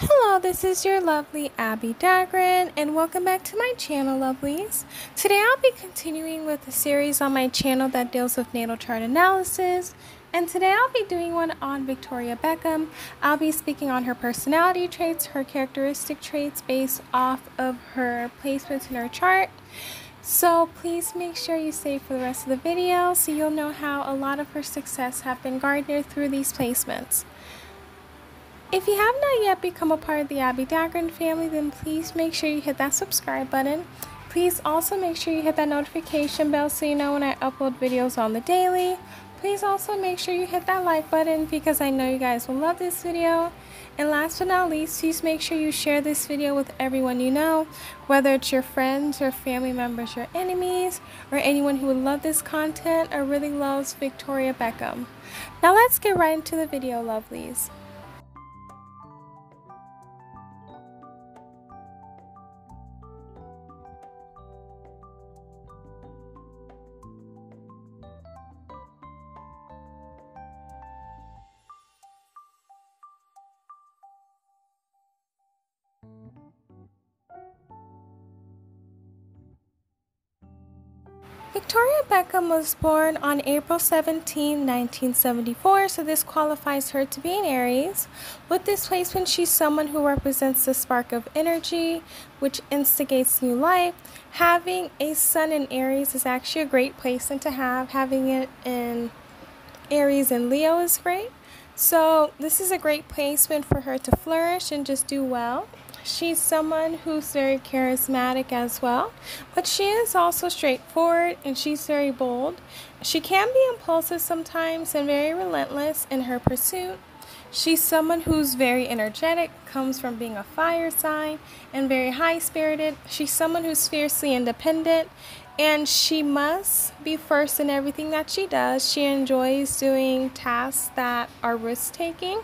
Hello, this is your lovely Abbie Dagrin, and welcome back to my channel, lovelies. Today I'll be continuing with a series on my channel that deals with natal chart analysis, and today I'll be doing one on Victoria Beckham. I'll be speaking on her personality traits, her characteristic traits based off of her placements in her chart. So please make sure you stay for the rest of the video so you'll know how a lot of her success have been garnered through these placements. If you have not yet become a part of the Abbie Dagrin family, then please make sure you hit that subscribe button. Please also make sure you hit that notification bell so you know when I upload videos on the daily. Please also make sure you hit that like button because I know you guys will love this video. And last but not least, please make sure you share this video with everyone you know, whether it's your friends or family members, your enemies, or anyone who would love this content or really loves Victoria Beckham. Now let's get right into the video, lovelies. Victoria Beckham was born on April 17, 1974, so this qualifies her to be an Aries. With this placement, she's someone who represents the spark of energy, which instigates new life. Having a sun in Aries is actually a great placement to have. Having it in Aries and Leo is great. So this is a great placement for her to flourish and just do well. She's someone who's very charismatic as well, but she is also straightforward and she's very bold. She can be impulsive sometimes and very relentless in her pursuit. She's someone who's very energetic, comes from being a fire sign, and very high-spirited. She's someone who's fiercely independent, and she must be first in everything that she does. She enjoys doing tasks that are risk-taking,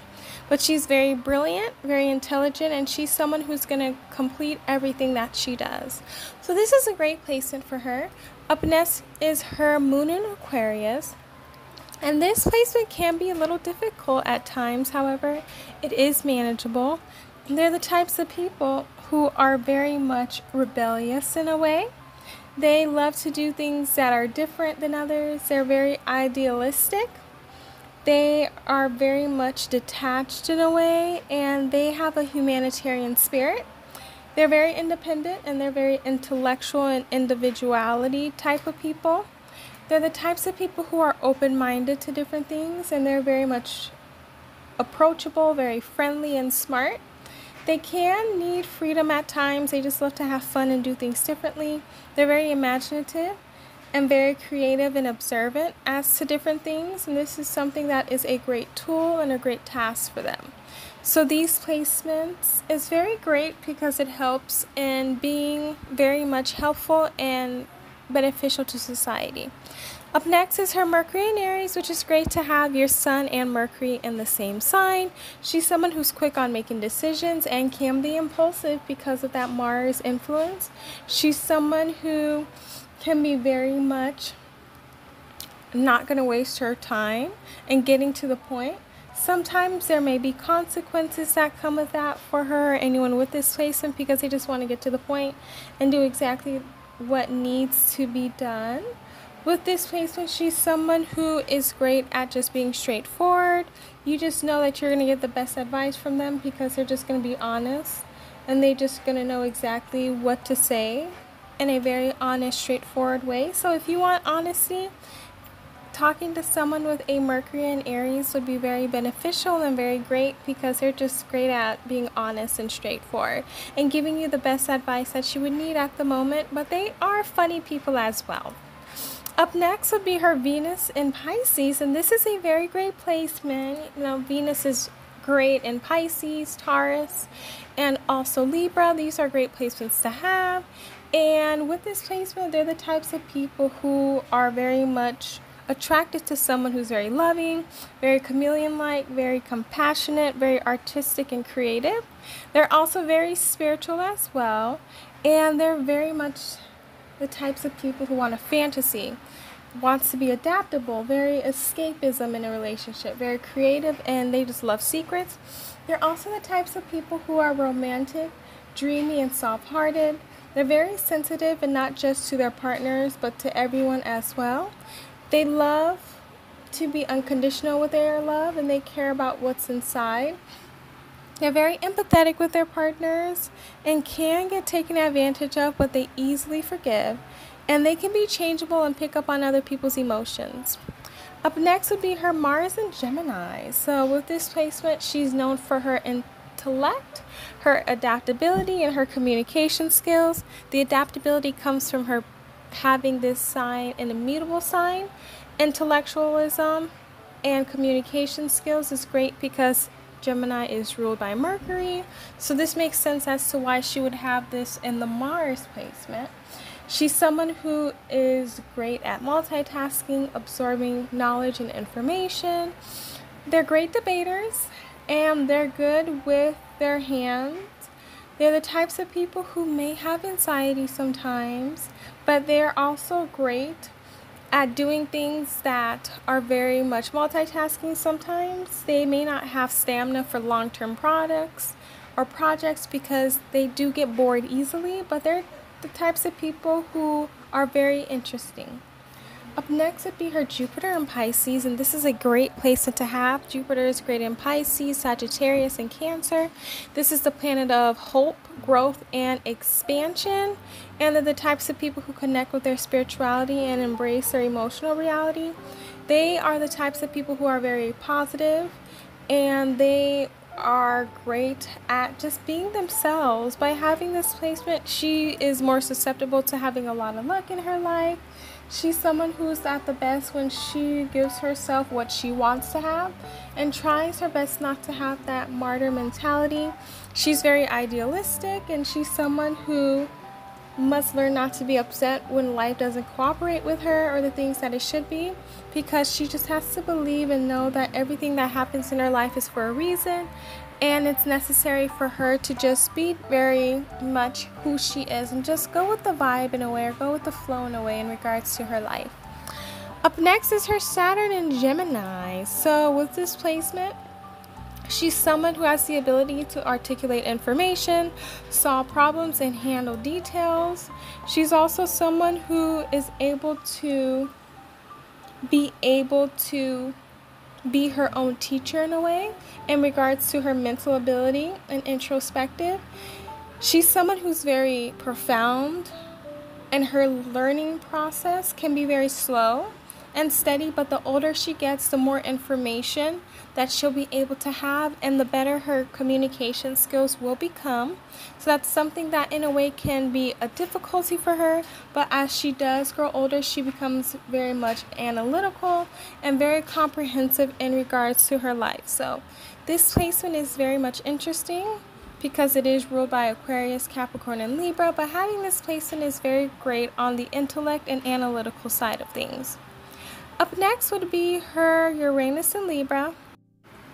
but she's very brilliant, very intelligent, and she's someone who's going to complete everything that she does. So this is a great placement for her. Up next is her moon in Aquarius. And this placement can be a little difficult at times, however, it is manageable. They're the types of people who are very much rebellious in a way. They love to do things that are different than others. They're very idealistic. They are very much detached in a way, and they have a humanitarian spirit. They're very independent, and they're very intellectual and individuality type of people. They're the types of people who are open-minded to different things, and they're very much approachable, very friendly and smart. They can need freedom at times. They just love to have fun and do things differently. They're very imaginative and very creative and observant as to different things, and this is something that is a great tool and a great task for them. So these placements is very great because it helps in being very much helpful and beneficial to society. Up next is her Mercury in Aries, which is great to have your Sun and Mercury in the same sign. She's someone who's quick on making decisions and can be impulsive because of that Mars influence. She's someone who can be very much not going to waste her time and getting to the point. Sometimes there may be consequences that come with that for her or anyone with this placement because they just want to get to the point and do exactly what needs to be done. With this placement, she's someone who is great at just being straightforward. You just know that you're going to get the best advice from them because they're just going to be honest and they're just going to know exactly what to say in a very honest, straightforward way. So if you want honesty, talking to someone with a Mercury in Aries would be very beneficial and very great because they're just great at being honest and straightforward and giving you the best advice that you would need at the moment, but they are funny people as well. Up next would be her Venus in Pisces, and this is a very great placement. You know, Venus is great in Pisces, Taurus, and also Libra. These are great placements to have. And with this placement, they're the types of people who are very much attracted to someone who's very loving, very chameleon-like, very compassionate, very artistic and creative. They're also very spiritual as well, and they're very much the types of people who want a fantasy. wants to be adaptable, very escapism in a relationship, very creative, and they just love secrets. They're also the types of people who are romantic, dreamy, and soft-hearted. They're very sensitive, and not just to their partners, but to everyone as well. They love to be unconditional with their love, and they care about what's inside. They're very empathetic with their partners and can get taken advantage of, but they easily forgive. And they can be changeable and pick up on other people's emotions. Up next would be her Mars in Gemini. So with this placement, she's known for her intellect, her adaptability, and her communication skills. The adaptability comes from her having this sign, an immutable sign. Intellectualism and communication skills is great because Gemini is ruled by Mercury, so this makes sense as to why she would have this in the Mars placement. She's someone who is great at multitasking, absorbing knowledge and information. They're great debaters, and they're good with their hands. They're the types of people who may have anxiety sometimes, but they're also great at doing things that are very much multitasking sometimes. They may not have stamina for long-term products or projects because they do get bored easily, but they're the types of people who are very interesting. Up next would be her Jupiter in Pisces, and this is a great placement to have. Jupiter is great in Pisces, Sagittarius, and Cancer. This is the planet of hope, growth, and expansion, and they're the types of people who connect with their spirituality and embrace their emotional reality. They are the types of people who are very positive, and they are great at just being themselves. By having this placement, she is more susceptible to having a lot of luck in her life. She's someone who's at the best when she gives herself what she wants to have and tries her best not to have that martyr mentality. She's very idealistic, and she's someone who must learn not to be upset when life doesn't cooperate with her or the things that it should be, because she just has to believe and know that everything that happens in her life is for a reason, and it's necessary for her to just be very much who she is and just go with the vibe in a way, or go with the flow in a way in regards to her life. Up next is her Saturn in Gemini. So with this placement, she's someone who has the ability to articulate information, solve problems, and handle details. She's also someone who is able to be her own teacher in a way in regards to her mental ability and introspective. She's someone who's very profound, and her learning process can be very slow and steady, but the older she gets, the more information that she'll be able to have, and the better her communication skills will become. So that's something that in a way can be a difficulty for her, but as she does grow older, she becomes very much analytical and very comprehensive in regards to her life. So this placement is very much interesting because it is ruled by Aquarius, Capricorn, and Libra, but having this placement is very great on the intellect and analytical side of things. Up next would be her Uranus in Libra.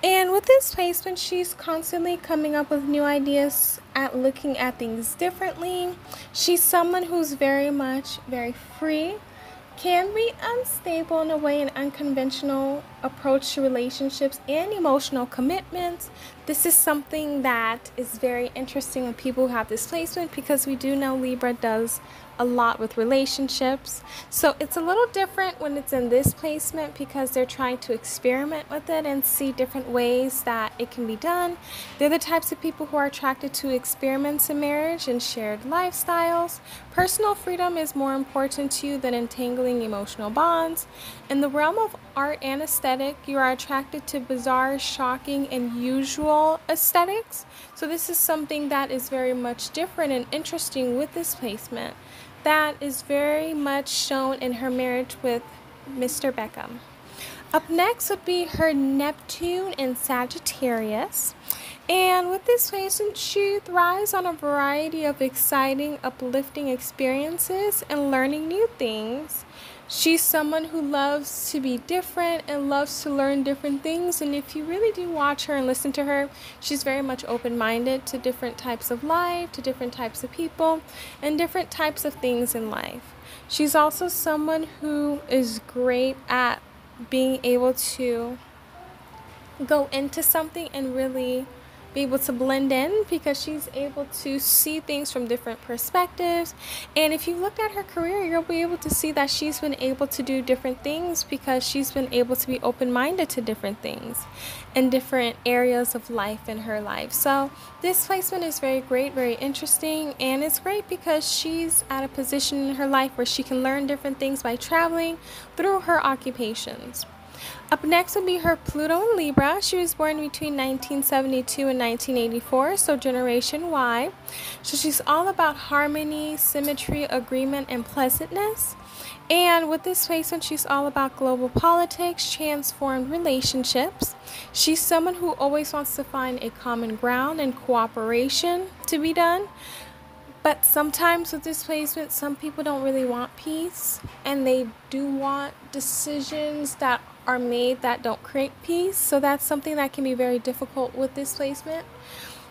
And with this placement, she's constantly coming up with new ideas at looking at things differently. She's someone who's very free, can be unstable in a way, an unconventional approach to relationships and emotional commitments. This is something that is very interesting with people who have this placement, because we do know Libra does a lot with relationships. So it's a little different when it's in this placement because they're trying to experiment with it and see different ways that it can be done. They're the types of people who are attracted to experiments in marriage and shared lifestyles. Personal freedom is more important to you than entangling emotional bonds. In the realm of art and aesthetic, you are attracted to bizarre, shocking, and usual aesthetics. So this is something that is very much different and interesting with this placement. That is very much shown in her marriage with Mr. Beckham. Up next would be her Neptune in Sagittarius. And with this placement, she thrives on a variety of exciting, uplifting experiences and learning new things. She's someone who loves to be different and loves to learn different things. And if you really do watch her and listen to her, she's very much open-minded to different types of life, to different types of people, and different types of things in life. She's also someone who is great at being able to go into something and really be able to blend in, because she's able to see things from different perspectives. And if you looked at her career, you'll be able to see that she's been able to do different things because she's been able to be open-minded to different things in different areas of life in her life. So this placement is very great, very interesting, and it's great because she's at a position in her life where she can learn different things by traveling through her occupations. Up next would be her Pluto in Libra. She was born between 1972 and 1984, so Generation Y. So she's all about harmony, symmetry, agreement, and pleasantness. And with this placement, she's all about global politics, transformed relationships. She's someone who always wants to find a common ground and cooperation to be done. But sometimes with this placement, some people don't really want peace, and they do want decisions that are made that don't create peace. So that's something that can be very difficult with this placement.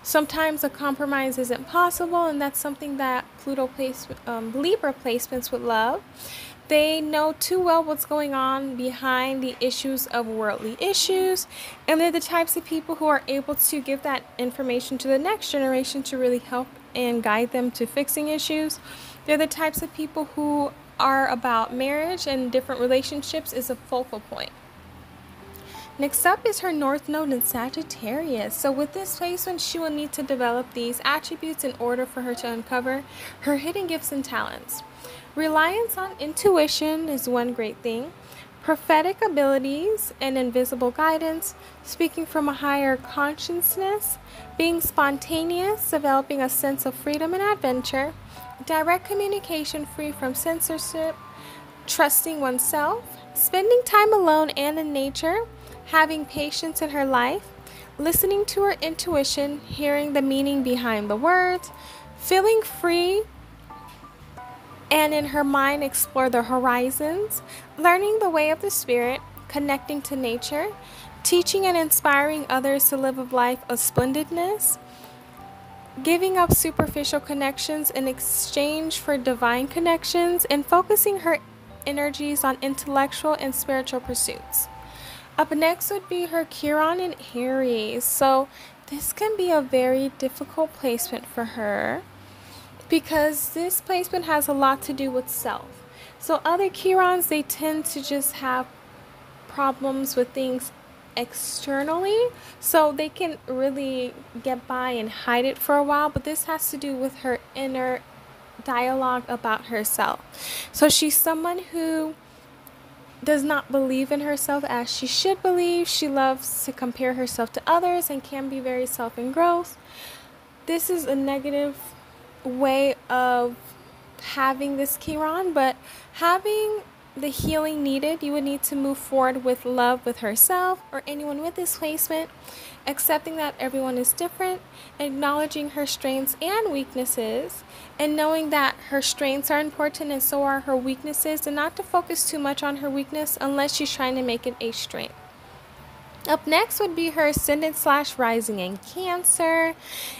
Sometimes a compromise isn't possible, and that's something that Libra placements would love. They know too well what's going on behind the issues of worldly issues, and they're the types of people who are able to give that information to the next generation to really help and guide them to fixing issues. They're the types of people who are about marriage, and different relationships is a focal point. Next up is her North Node in Sagittarius. So with this placement, she will need to develop these attributes in order for her to uncover her hidden gifts and talents. Reliance on intuition is one great thing. Prophetic abilities and invisible guidance, speaking from a higher consciousness, being spontaneous, developing a sense of freedom and adventure, direct communication free from censorship, trusting oneself, spending time alone and in nature, having patience in her life, listening to her intuition, hearing the meaning behind the words, feeling free, and in her mind explore the horizons, learning the way of the spirit, connecting to nature, teaching and inspiring others to live a life of splendidness, giving up superficial connections in exchange for divine connections, and focusing her energies on intellectual and spiritual pursuits. Up next would be her Chiron in Aries. So this can be a very difficult placement for her, because this placement has a lot to do with self. So other Chirons, they tend to just have problems with things externally, so they can really get by and hide it for a while, but this has to do with her inner dialogue about herself. So she's someone who does not believe in herself as she should believe. She loves to compare herself to others and can be very self-engrossed. This is a negative way of having this Chiron, but having the healing needed, you would need to move forward with love with herself or anyone with this placement, accepting that everyone is different, acknowledging her strengths and weaknesses, and knowing that her strengths are important and so are her weaknesses, and not to focus too much on her weakness unless she's trying to make it a strength. Up next would be her ascendant/rising in Cancer.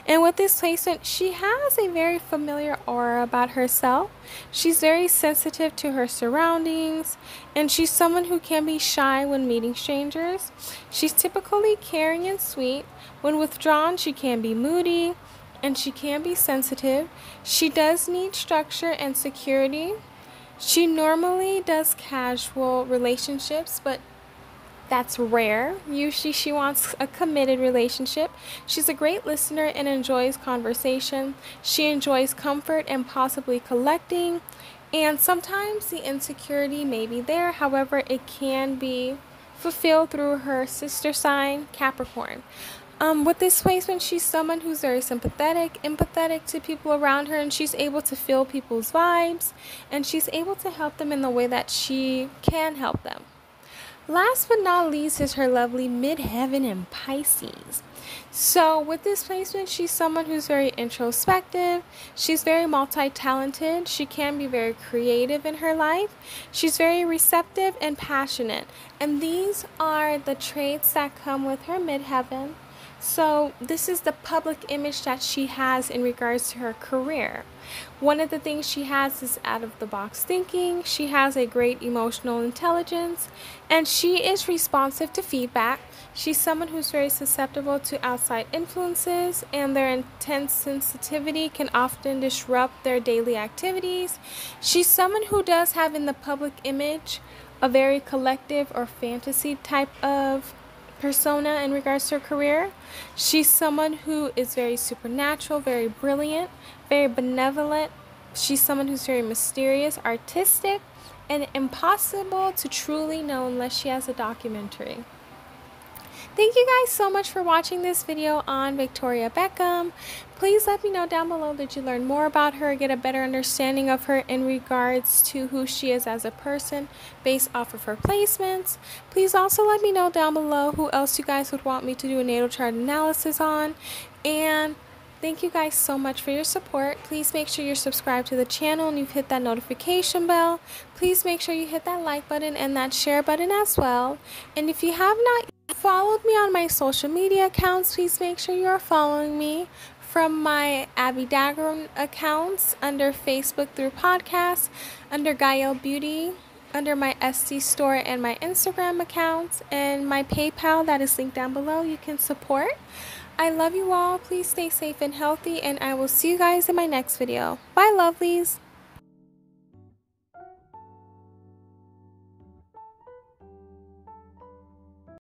And with this placement, she has a very familiar aura about herself. She's very sensitive to her surroundings, and she's someone who can be shy when meeting strangers. She's typically caring and sweet. When withdrawn, she can be moody, and she can be sensitive. She does need structure and security. She normally does casual relationships, but that's rare. Usually she wants a committed relationship. She's a great listener and enjoys conversation. She enjoys comfort and possibly collecting. And sometimes the insecurity may be there. However, it can be fulfilled through her sister sign, Capricorn. With this placement, she's someone who's very sympathetic, empathetic to people around her, and she's able to feel people's vibes, and she's able to help them in the way that she can help them. Last but not least is her lovely midheaven in Pisces. So with this placement, she's someone who's very introspective. She's very multi-talented. She can be very creative in her life. She's very receptive and passionate. And these are the traits that come with her midheaven. So this is the public image that she has in regards to her career. One of the things she has is out-of-the-box thinking. She has a great emotional intelligence, and she is responsive to feedback. She's someone who's very susceptible to outside influences, and their intense sensitivity can often disrupt their daily activities. She's someone who does have in the public image a very collective or fantasy type of persona in regards to her career. She's someone who is very supernatural, very brilliant, very benevolent. She's someone who's very mysterious, artistic, and impossible to truly know unless she has a documentary. Thank you guys so much for watching this video on Victoria Beckham. Please let me know down below, did you learn more about her, get a better understanding of her in regards to who she is as a person based off of her placements. Please also let me know down below who else you guys would want me to do a natal chart analysis on. And thank you guys so much for your support. Please make sure you're subscribed to the channel and you've hit that notification bell. Please make sure you hit that like button and that share button as well. And if you have not followed me on my social media accounts, please make sure you are following me from my Abbie Dagrin accounts under Facebook through podcasts, under Gael Beauty, under my Etsy store and my Instagram accounts, and my PayPal that is linked down below. You can support. I love you all. Please stay safe and healthy, and I will see you guys in my next video. Bye, lovelies.